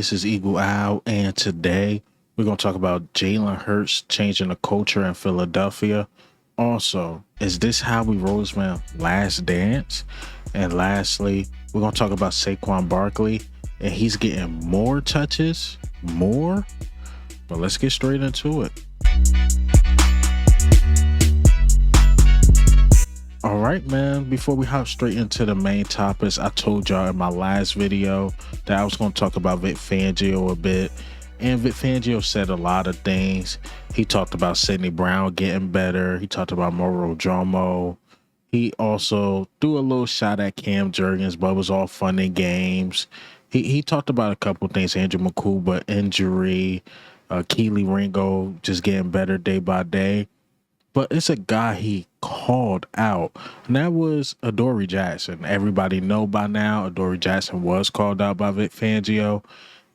This is Eagle Owl, and today we're going to talk about Jalen Hurts changing the culture in Philadelphia. Also, is this Howie Roseman last dance? And lastly, we're going to talk about Saquon Barkley, and he's getting more touches, more. But let's get straight into it. All right, man. Before we hop straight into the main topics, I told y'all in my last video that I was going to talk about Vic Fangio a bit. And Vic Fangio said a lot of things. He talked about Sidney Brown getting better. He talked about Moro Jomo. He also threw a little shot at Cam Jurgens, but it was all fun and games. He talked about a couple of things, Andrew McCool, injury, Keely Ringo just getting better day by day. But it's a guy he called out, and that was Adoree Jackson. Everybody know by now Adoree Jackson was called out by Vic Fangio.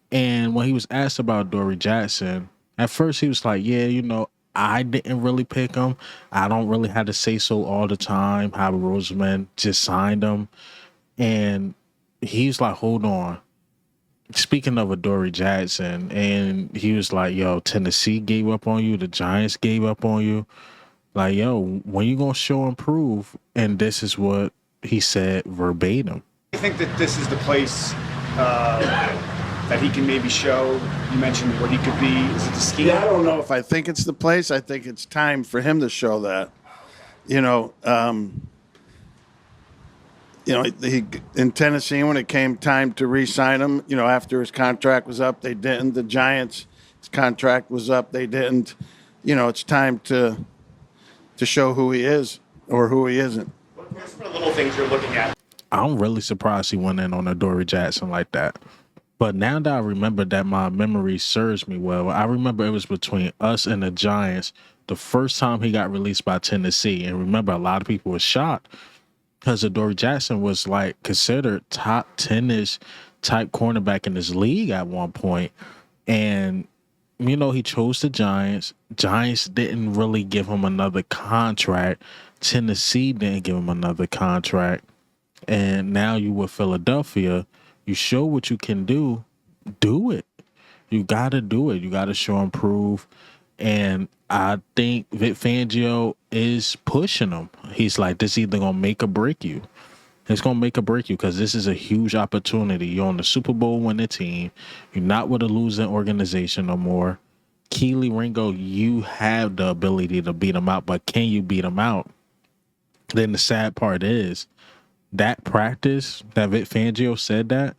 And when he was asked about Adoree Jackson, at first he was like, yeah, I didn't really pick him. I don't really have to say so all the time. Howie Roseman just signed him. And he's like, hold on. Speaking of Adoree Jackson, and he was like, yo, Tennessee gave up on you. The Giants gave up on you. Like, yo, when you gonna show and prove? And this is what he said verbatim. I think that this is the place that he can maybe show. You mentioned what he could be. Is it the scheme? Yeah, I don't know if I think it's the place. I think it's time for him to show that. He in Tennessee, when it came time to re-sign him, after his contract was up, they didn't. The Giants, his contract was up, they didn't. It's time to show who he is or who he isn't. What's the little things you're looking at? I'm really surprised he went in on Adoree Jackson like that. But now that I remember that my memory serves me well, I remember it was between us and the Giants the first time he got released by Tennessee. And remember, a lot of people were shocked because Adoree Jackson was like considered top 10-ish type cornerback in this league at one point. And he chose the Giants. Giants didn't really give him another contract. Tennessee didn't give him another contract. And now you with Philadelphia, you show what you can do. Do it. You got to do it. You got to show and prove. And I think Vic Fangio is pushing him. He's like, this either going to make or break you. It's going to make or break you because this is a huge opportunity. You're on the Super Bowl winning team. You're not with a losing organization no more. Keely Ringo, you have the ability to beat him out, but can you beat him out? Then the sad part is that practice that Vic Fangio said that,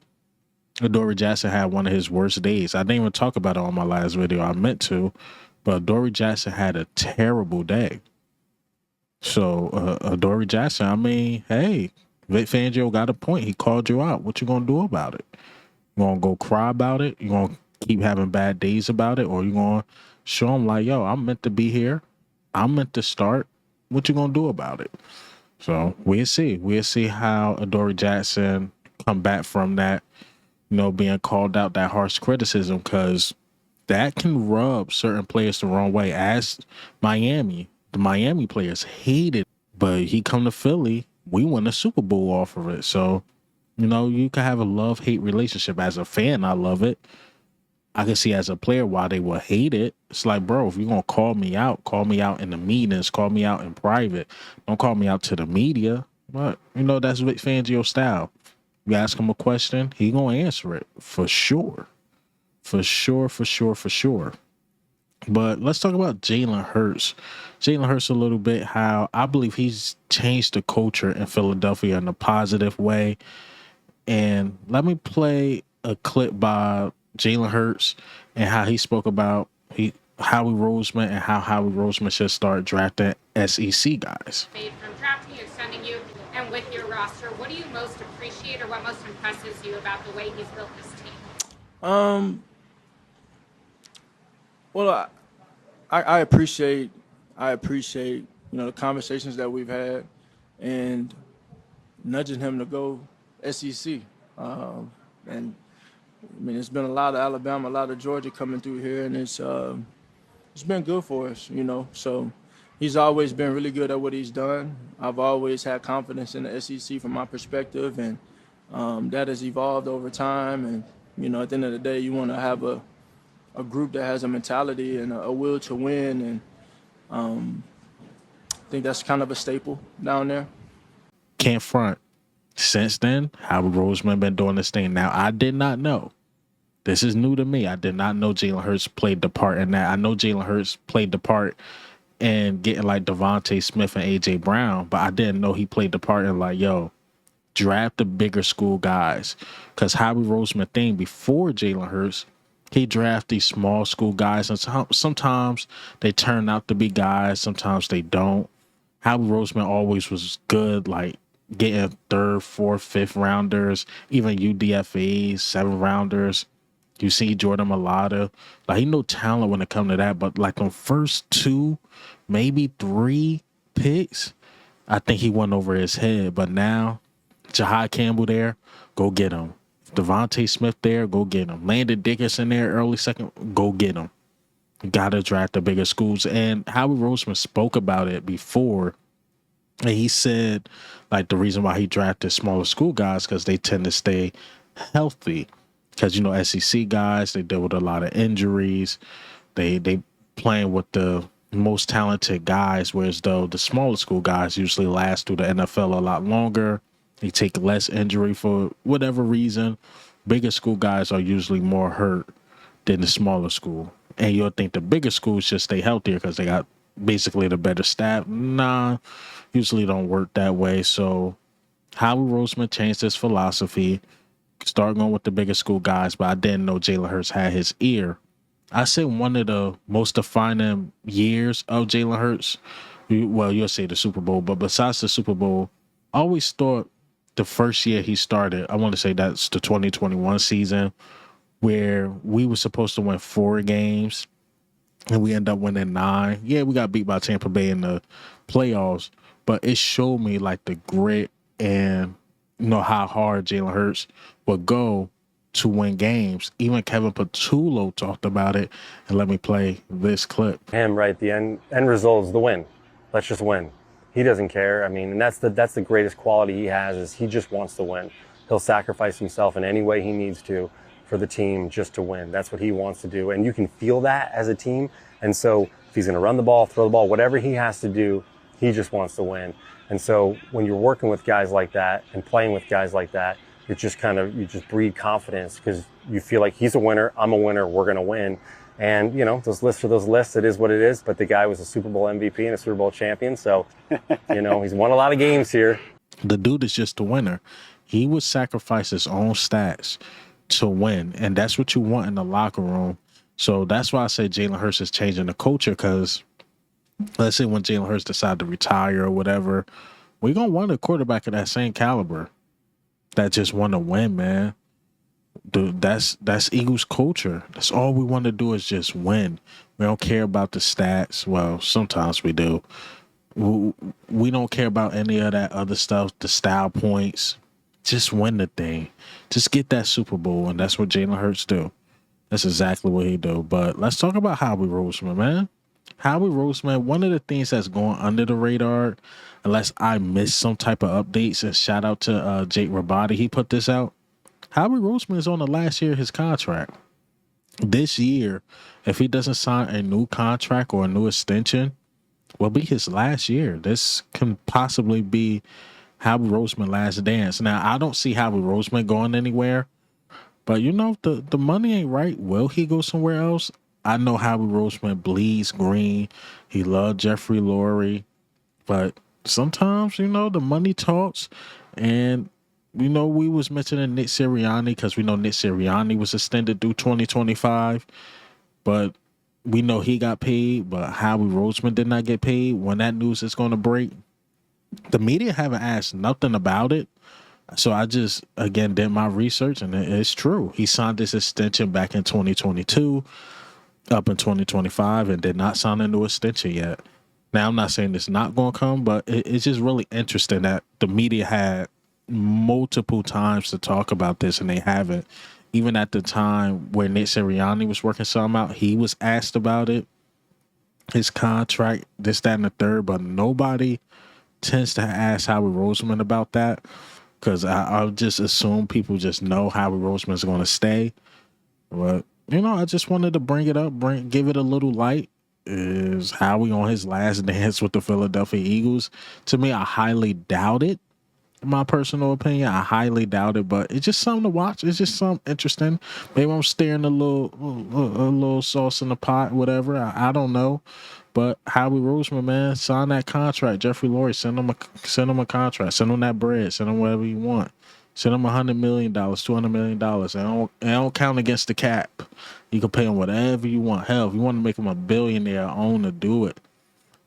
Adoree Jackson had one of his worst days. I didn't even talk about it on my last video. I meant to, but Adoree Jackson had a terrible day. So Adoree Jackson, I mean, hey, Vic Fangio got a point. He called you out. What you gonna do about it? You gonna go cry about it? You gonna keep having bad days about it? Or you gonna show him like, yo, I'm meant to be here. I'm meant to start. What you gonna do about it? So we'll see. We'll see how Adoree Jackson come back from that, being called out, that harsh criticism, because that can rub certain players the wrong way. As Miami, the Miami players hate it, but he come to Philly, we won a Super Bowl off of it. So, you can have a love-hate relationship. As a fan, I love it. I can see as a player why they would hate it. It's like, bro, if you're going to call me out in the meetings, call me out in private. Don't call me out to the media. But, that's Vic Fangio's style. You ask him a question, he going to answer it for sure. For sure. But let's talk about Jalen Hurts. Jalen Hurts a little bit, how I believe he's changed the culture in Philadelphia in a positive way. And let me play a clip by Jalen Hurts and how he spoke about Howie Roseman and how Howie Roseman should start drafting SEC guys. Made from drafting and sending you, and with your roster, what do you most appreciate or what most impresses you about the way he's built this team? Well, I appreciate the conversations that we've had and nudging him to go SEC. And I mean, it's been a lot of Alabama, a lot of Georgia coming through here, and it's been good for us, So he's always been really good at what he's done. I've always had confidence in the SEC from my perspective, and that has evolved over time. And You know, at the end of the day, you want to have a group that has a mentality and a will to win, and I think that's kind of a staple down there. Can't front. Since then, Howie Roseman been doing this thing. Now, I did not know. This is new to me. I did not know Jalen Hurts played the part in that. I know Jalen Hurts played the part in getting like Devontae Smith and A.J. Brown, but I didn't know he played the part in like, yo, draft the bigger school guys. Because Howie Roseman thing before Jalen Hurts, he drafted these small school guys, and sometimes they turn out to be guys, sometimes they don't. Howie Roseman always was good, like getting third, fourth, fifth rounders, even UDFAs, 7 rounders. You see Jordan Mailata, like he no talent when it comes to that, but like on first 2, maybe 3 picks, I think he went over his head. But now, Jahai Campbell there, go get him. Devontae Smith there, go get him. Landon Dickerson there, early second, go get him. You gotta draft the bigger schools. And Howie Roseman spoke about it before. And he said, like, the reason why he drafted smaller school guys because they tend to stay healthy. Because, you know, SEC guys, they deal with a lot of injuries. They playing with the most talented guys, whereas though the smaller school guys usually last through the NFL a lot longer. They take less injury for whatever reason. Bigger school guys are usually more hurt than the smaller school. And you'll think the bigger schools should stay healthier because they got basically the better staff. Nah, usually don't work that way. So Howie Roseman changed his philosophy, start going with the bigger school guys, but I didn't know Jalen Hurts had his ear. I say one of the most defining years of Jalen Hurts, well, you'll say the Super Bowl, but besides the Super Bowl, I always thought the first year he started, I want to say that's the 2021 season, where we were supposed to win 4 games and we end up winning 9. Yeah, we got beat by Tampa Bay in the playoffs, but it showed me like the grit and you know how hard Jalen Hurts would go to win games. Even Kevin Patullo talked about it. And let me play this clip. Him, right? The end result is the win. Let's just win. He doesn't care. I mean, and that's the greatest quality he has is he just wants to win. He'll sacrifice himself in any way he needs to for the team just to win. That's what he wants to do. And you can feel that as a team. And so if he's going to run the ball, throw the ball, whatever he has to do, he just wants to win. And so when you're working with guys like that and playing with guys like that, you just breed confidence because you feel like he's a winner, I'm a winner, we're going to win. And, you know, those lists are those lists. It is what it is. But the guy was a Super Bowl MVP and a Super Bowl champion. So, you know, he's won a lot of games here. The dude is just a winner. He would sacrifice his own stats to win. And that's what you want in the locker room. So that's why I say Jalen Hurts is changing the culture because let's say when Jalen Hurts decide to retire or whatever, we're going to want a quarterback of that same caliber that just want to win, man. Dude, that's Eagles culture. That's all we want to do is just win. We don't care about the stats. Well, sometimes we do. We don't care about any of that other stuff, the style points. Just win the thing. Just get that Super Bowl, and that's what Jalen Hurts do. That's exactly what he do. But let's talk about Howie Roseman, man. Howie Roseman, one of the things that's going under the radar, unless I miss some type of updates, and shout out to Jake Rabati, he put this out. Howie Roseman is on the last year of his contract. This year, if he doesn't sign a new contract or a new extension, will be his last year. This can possibly be Howie Roseman's last dance. Now, I don't see Howie Roseman going anywhere, but you know, the money ain't right. Will he go somewhere else? I know Howie Roseman bleeds green. He loved Jeffrey Lurie, but sometimes, you know, the money talks. And, you know, we was mentioning Nick Sirianni because we know Nick Sirianni was extended through 2025, but we know he got paid, but Howie Roseman did not get paid. When that news is going to break, the media haven't asked nothing about it. So I just, again, did my research, and it's true. He signed this extension back in 2022, up in 2025, and did not sign a new extension yet. Now, I'm not saying it's not going to come, but it's just really interesting that the media had multiple times to talk about this, and they haven't. Even at the time where Nick Sirianni was working something out, he was asked about it, his contract, this, that, and the third, but nobody tends to ask Howie Roseman about that because I'll just assume people just know Howie Roseman is going to stay. But I just wanted to bring it up, give it a little light. Is Howie on his last dance with the Philadelphia Eagles? To me, I highly doubt it. In my personal opinion, I highly doubt it, but it's just something to watch. It's just something interesting. Maybe I'm stirring a little sauce in the pot, whatever. I don't know. But Howie Roseman, man, sign that contract. Jeffrey Lurie, send him a contract. Send him that bread. Send him whatever you want. Send him $100 million, $200 million. And don't count against the cap. You can pay him whatever you want. Hell, if you want to make him a billionaire, own to do it.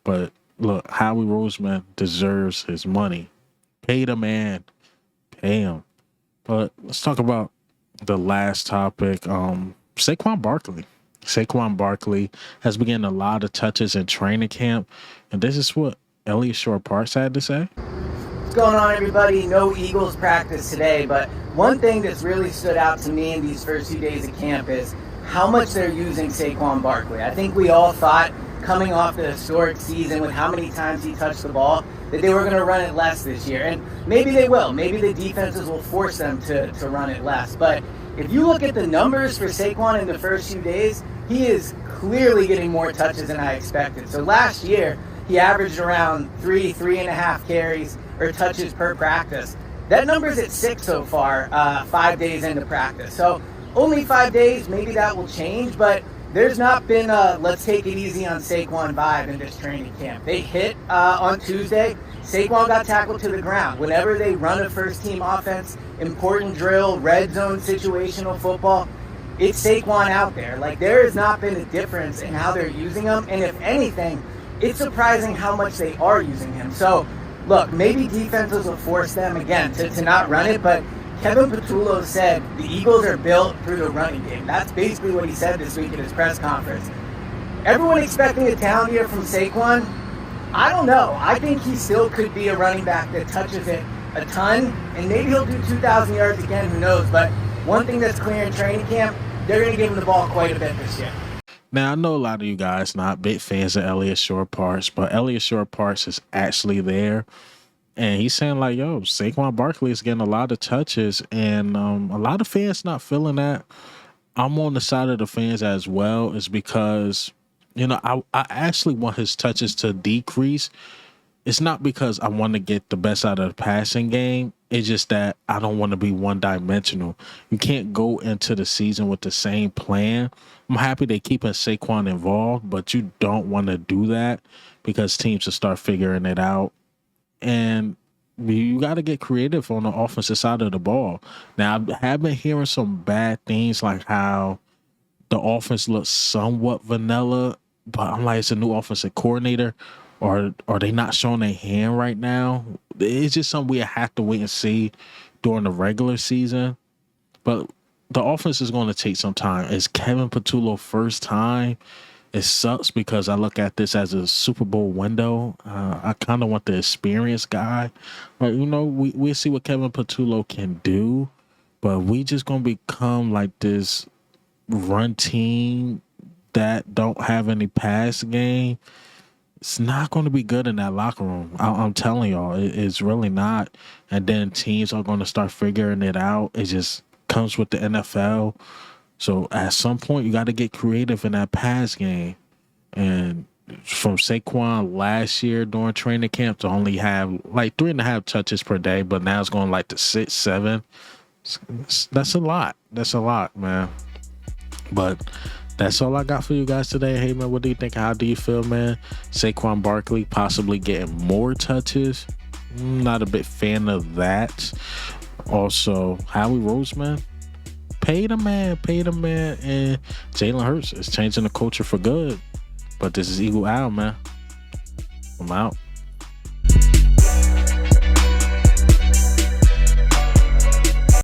But look, Howie Roseman deserves his money. Pay the man. Pay him. But let's talk about the last topic. Saquon Barkley. Saquon Barkley has been getting a lot of touches in training camp. And this is what Elliot Shore-Parks had to say. What's going on, everybody? No Eagles practice today, but one thing that's really stood out to me in these first few days of camp is how much they're using Saquon Barkley. I think we all thought, coming off the historic season with how many times he touched the ball, that they were going to run it less this year. And maybe they will. Maybe the defenses will force them to run it less. But if you look at the numbers for Saquon in the first few days, he is clearly getting more touches than I expected. So last year, he averaged around 3.5 carries or touches per practice. That number's at 6 so far, 5 days into practice. So only 5 days, maybe that will change, but there's not been a let's take it easy on Saquon vibe in this training camp. They hit on Tuesday. Saquon got tackled to the ground. Whenever they run a first-team offense, important drill, red zone situational football, it's Saquon out there. Like, there has not been a difference in how they're using him, and if anything, it's surprising how much they are using him. So, look, maybe defenses will force them, again, to not run it, but Kevin Patullo said the Eagles are built through the running game. That's basically what he said this week at his press conference. Everyone expecting a down year from Saquon? I don't know. I think he still could be a running back that touches it a ton, and maybe he'll do 2,000 yards again, who knows. But one thing that's clear in training camp, they're going to give him the ball quite a bit this year. Now, I know a lot of you guys not big fans of Elliot Shore-Parks, but Elliot Shore-Parks is actually there. And he's saying, like, yo, Saquon Barkley is getting a lot of touches, and a lot of fans not feeling that. I'm on the side of the fans as well, is because, I actually want his touches to decrease. It's not because I want to get the best out of the passing game. It's just that I don't want to be one-dimensional. You can't go into the season with the same plan. I'm happy they keeping Saquon involved, but you don't want to do that because teams will start figuring it out. And you got to get creative on the offensive side of the ball. Now, I have been hearing some bad things, like how the offense looks somewhat vanilla, but I'm like, it's a new offensive coordinator. Or are they not showing their hand right now? It's just something we have to wait and see during the regular season. But the offense is going to take some time. It's Kevin Patullo's first time. It sucks because I look at this as a Super Bowl window. I kind of want the experienced guy. But, we'll see what Kevin Patullo can do. But we just going to become like this run team that don't have any pass game. It's not going to be good in that locker room. I'm telling y'all, it's really not. And then teams are going to start figuring it out. It just comes with the NFL. So at some point, you got to get creative in that pass game. And from Saquon last year during training camp to only have like 3.5 touches per day, but now it's going like to 6, 7. That's a lot. That's a lot, man. But that's all I got for you guys today. Hey, man, what do you think? How do you feel, man? Saquon Barkley possibly getting more touches. Not a big fan of that. Also, Howie Roseman, pay the man. And Jalen Hurts is changing the culture for good. But this is Eagle Owl, man. I'm out.